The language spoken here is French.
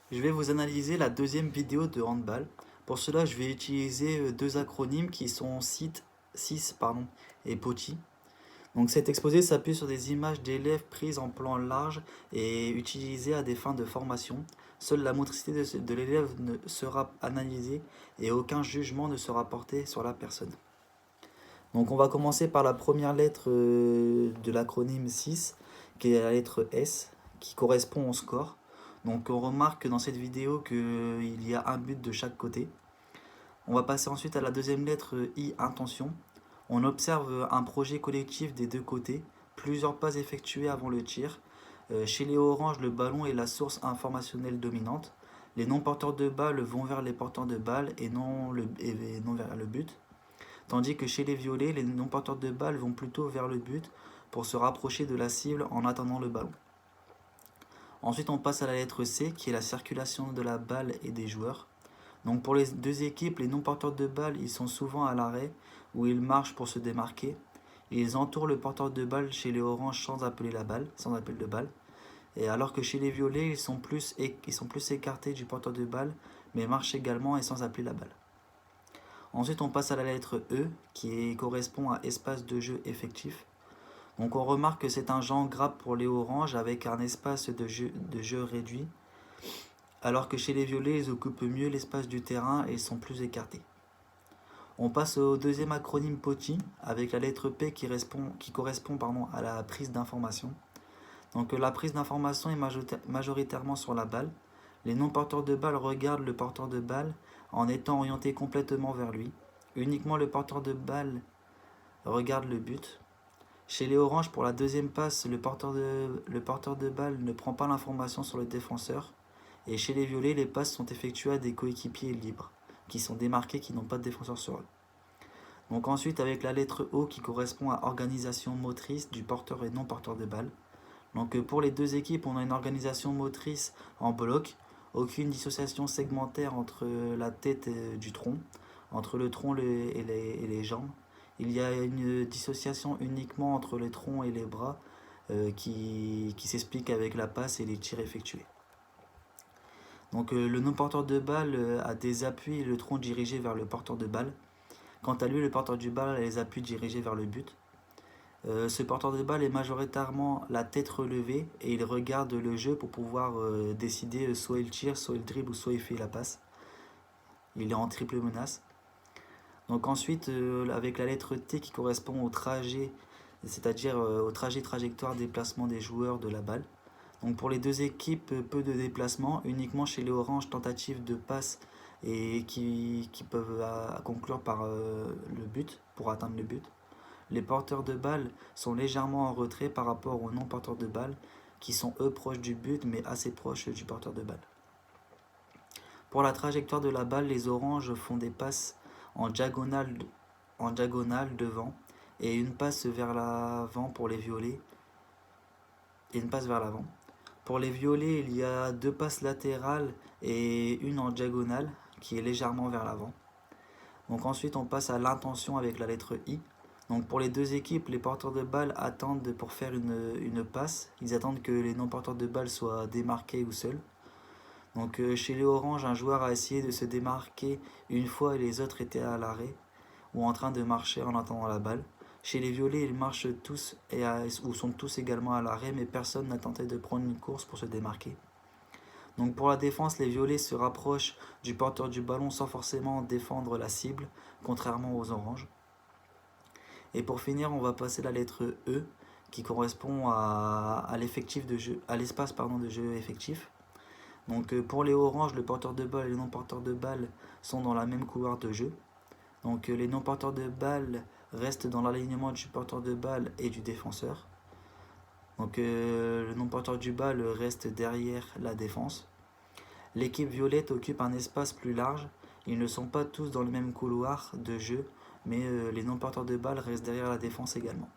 Je vais vous analyser la deuxième vidéo de handball. Pour cela, je vais utiliser deux acronymes qui sont CIS et POTI. Donc cet exposé s'appuie sur des images d'élèves prises en plan large et utilisées à des fins de formation. Seule la motricité de l'élève ne sera analysée et aucun jugement ne sera porté sur la personne. Donc on va commencer par la première lettre de l'acronyme CIS, qui est la lettre S, qui correspond au score. Donc on remarque dans cette vidéo qu'il y a un but de chaque côté. On va passer ensuite à la deuxième lettre I, intention. On observe un projet collectif des deux côtés, plusieurs pas effectués avant le tir. Chez les oranges, le ballon est la source informationnelle dominante. Les non-porteurs de balles vont vers les porteurs de balles et non vers le but. Tandis que chez les violets, les non-porteurs de balles vont plutôt vers le but pour se rapprocher de la cible en attendant le ballon. Ensuite, on passe à la lettre C, qui est la circulation de la balle et des joueurs. Donc pour les deux équipes, les non-porteurs de balle, ils sont souvent à l'arrêt, où ils marchent pour se démarquer. Ils entourent le porteur de balle chez les oranges sans appeler la balle, sans appel de balle. Et alors que chez les violets, ils sont plus écartés du porteur de balle, mais marchent également et sans appeler la balle. Ensuite, on passe à la lettre E, qui correspond à espace de jeu effectif. Donc on remarque que c'est un genre grappe pour les oranges avec un espace de jeu réduit, alors que chez les violets, ils occupent mieux l'espace du terrain et sont plus écartés. On passe au deuxième acronyme POTI, avec la lettre P qui correspond à la prise d'information. Donc la prise d'information est majoritairement sur la balle. Les non-porteurs de balle regardent le porteur de balle en étant orientés complètement vers lui. Uniquement le porteur de balle regarde le but. Chez les oranges, pour la deuxième passe, le porteur de balle ne prend pas l'information sur le défenseur. Et chez les violets, les passes sont effectuées à des coéquipiers libres, qui sont démarqués, qui n'ont pas de défenseur sur eux. Donc ensuite, avec la lettre O qui correspond à organisation motrice du porteur et non porteur de balle. Donc pour les deux équipes, on a une organisation motrice en bloc, aucune dissociation segmentaire entre la tête du tronc, entre le tronc et les jambes. Il y a une dissociation uniquement entre les troncs et les bras qui s'explique avec la passe et les tirs effectués. Donc le non-porteur de balle a des appuis et le tronc dirigé vers le porteur de balle. Quant à lui, le porteur du balle a les appuis dirigés vers le but. Ce porteur de balle est majoritairement la tête relevée et il regarde le jeu pour pouvoir décider soit il tire, soit il dribble ou soit il fait la passe. Il est en triple menace. Donc ensuite, avec la lettre T qui correspond au trajet, c'est-à-dire au trajectoire déplacement des joueurs de la balle. Donc pour les deux équipes, peu de déplacement, uniquement chez les oranges, tentative de passe et qui peuvent conclure par le but, pour atteindre le but. Les porteurs de balle sont légèrement en retrait par rapport aux non-porteurs de balle, qui sont eux proches du but mais assez proches du porteur de balle. Pour la trajectoire de la balle, les oranges font des passes en diagonale devant et une passe vers l'avant pour les violets et une passe vers l'avant. Pour les violets, il y a deux passes latérales et une en diagonale qui est légèrement vers l'avant. Donc ensuite on passe à l'intention avec la lettre I. Donc pour les deux équipes, les porteurs de balle attendent pour faire une passe. Ils attendent que les non-porteurs de balle soient démarqués ou seuls. Donc chez les oranges, un joueur a essayé de se démarquer une fois et les autres étaient à l'arrêt ou en train de marcher en attendant la balle. Chez les violets, ils marchent tous ou sont tous également à l'arrêt, mais personne n'a tenté de prendre une course pour se démarquer. Donc pour la défense, les violets se rapprochent du porteur du ballon sans forcément défendre la cible, contrairement aux oranges. Et pour finir, on va passer la lettre E qui correspond à l'effectif de jeu, à l'espace de jeu effectif. Donc pour les oranges, le porteur de balle et les non-porteurs de balle sont dans la même couloir de jeu. Donc les non-porteurs de balle restent dans l'alignement du porteur de balle et du défenseur. Donc le non-porteur du balle reste derrière la défense. L'équipe violette occupe un espace plus large. Ils ne sont pas tous dans le même couloir de jeu, mais les non-porteurs de balle restent derrière la défense également.